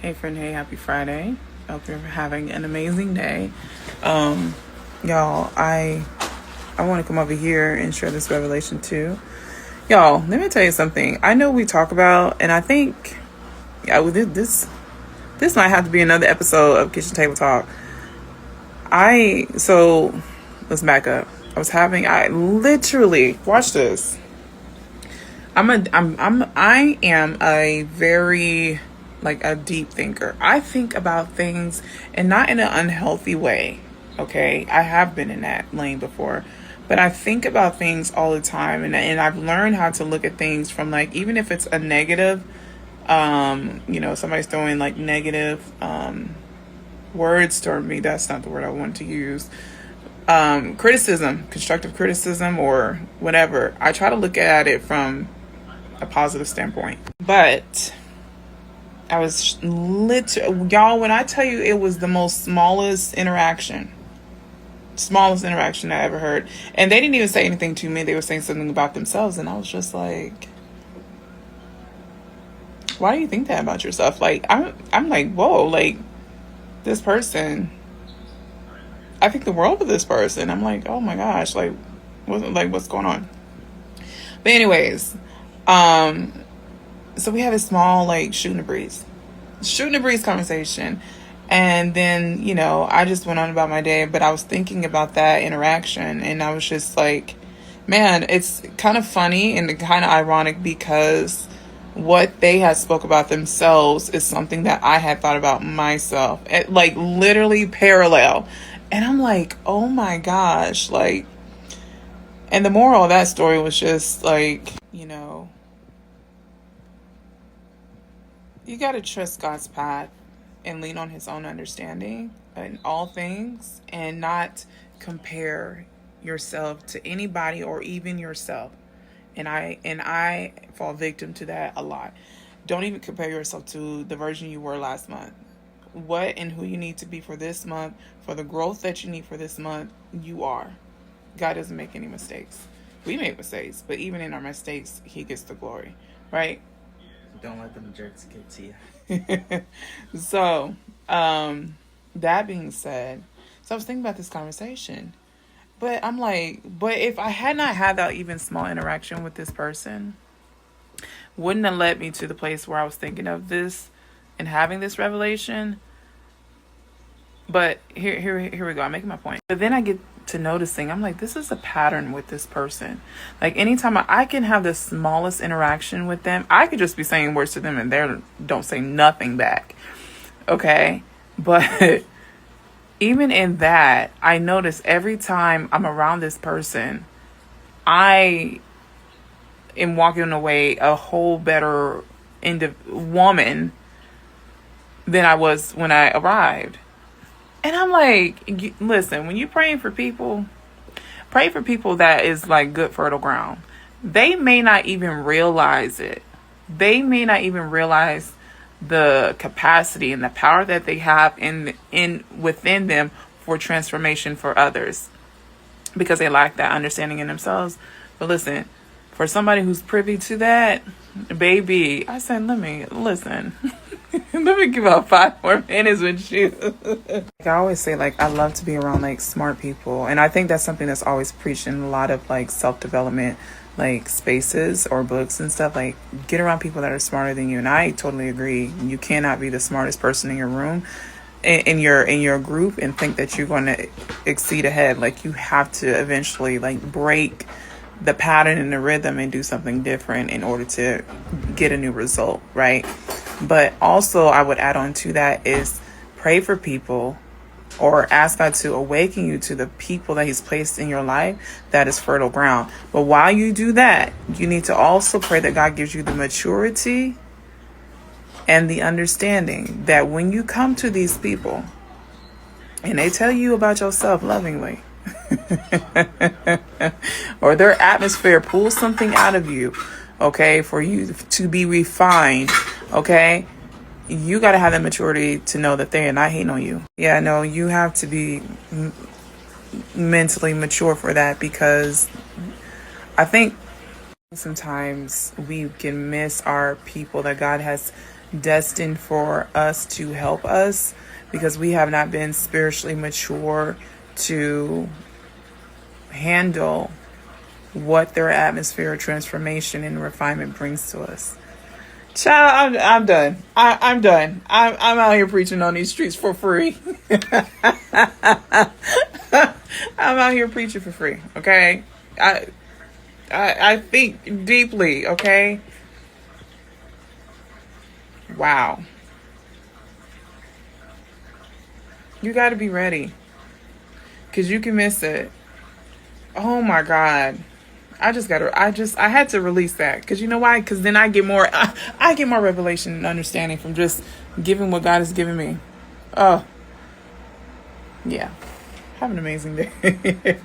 Hey friend, hey, happy Friday. Hope you're having an amazing day. Y'all, I want to come over here and share this revelation too. Y'all, let me tell you something. I know we talk about, and I think, yeah, this might have to be another episode of Kitchen Table Talk. So let's back up. I literally watch this. I am a very, like, a deep thinker. I think about things, and not in an unhealthy way. Okay, I have been in that lane before, but I think about things all the time, and I've learned how to look at things from, like, even if it's a negative, somebody's throwing like negative words toward me. That's not the word I want to use. Criticism, constructive criticism, or whatever. I try to look at it from a positive standpoint. But I was y'all, when I tell you, it was the smallest interaction I ever heard. And they didn't even say anything to me. They were saying something about themselves. And I was just like, why do you think that about yourself? Like, I'm like, whoa, like, this person, I think the world of this person. I'm like, oh my gosh, like, what's going on? But anyways, so we had a small, like, shooting the breeze conversation. And then, I just went on about my day, but I was thinking about that interaction, and I was just like, man, it's kind of funny and kind of ironic, because what they had spoke about themselves is something that I had thought about myself, like, literally parallel. And I'm like, oh my gosh, like, and the moral of that story was just like, you got to trust God's path and lean on his own understanding in all things, and not compare yourself to anybody or even yourself. And I fall victim to that a lot. Don't even compare yourself to the version you were last month. What and who you need to be for this month, for the growth that you need for this month, you are. God doesn't make any mistakes. We make mistakes, but even in our mistakes, he gets the glory, right? Don't let them jerks get to you. So, that being said, so I was thinking about this conversation, but I'm like, but if I had not had that even small interaction with this person, wouldn't have led me to the place where I was thinking of this and having this revelation. But here we go. I'm making my point. But then I get to noticing, I'm like, this is a pattern with this person. Like, anytime I can have the smallest interaction with them, I could just be saying words to them and they don't say nothing back. Okay. But even in that, I notice every time I'm around this person, I am walking away a whole better woman than I was when I arrived. And I'm like, listen, when you're praying for people, pray for people that is like good fertile ground. They may not even realize it. They may not even realize the capacity and the power that they have within them for transformation for others, because they lack that understanding in themselves. But listen, for somebody who's privy to that, baby, I said, let me give up 5 more minutes with you. Like I always say, like, I love to be around like smart people, and I think that's something that's always preached in a lot of like self-development like spaces or books and stuff. Like, get around people that are smarter than you. And I totally agree. You cannot be the smartest person in your room, in your group, and think that you're going to exceed ahead. Like, you have to eventually like break the pattern and the rhythm and do something different in order to get a new result, right? But also, I would add on to that is pray for people, or ask God to awaken you to the people that he's placed in your life that is fertile ground. But while you do that, you need to also pray that God gives you the maturity and the understanding that when you come to these people and they tell you about yourself lovingly, or their atmosphere pulls something out of you, okay, for you to be refined, okay, you got to have the maturity to know that they are not hating on you. Yeah, no, you have to be mentally mature for that, because I think sometimes we can miss our people that God has destined for us to help us because we have not been spiritually mature to handle what their atmosphere of transformation and refinement brings to us. Child, I'm done. I'm done. I'm out here preaching on these streets for free. I'm out here preaching for free. Okay, I think deeply. Okay. Wow. You got to be ready, because you can miss it. Oh my God. I had to release that. Because you know why? Because then I get more revelation and understanding from just giving what God has given me. Oh, yeah. Have an amazing day.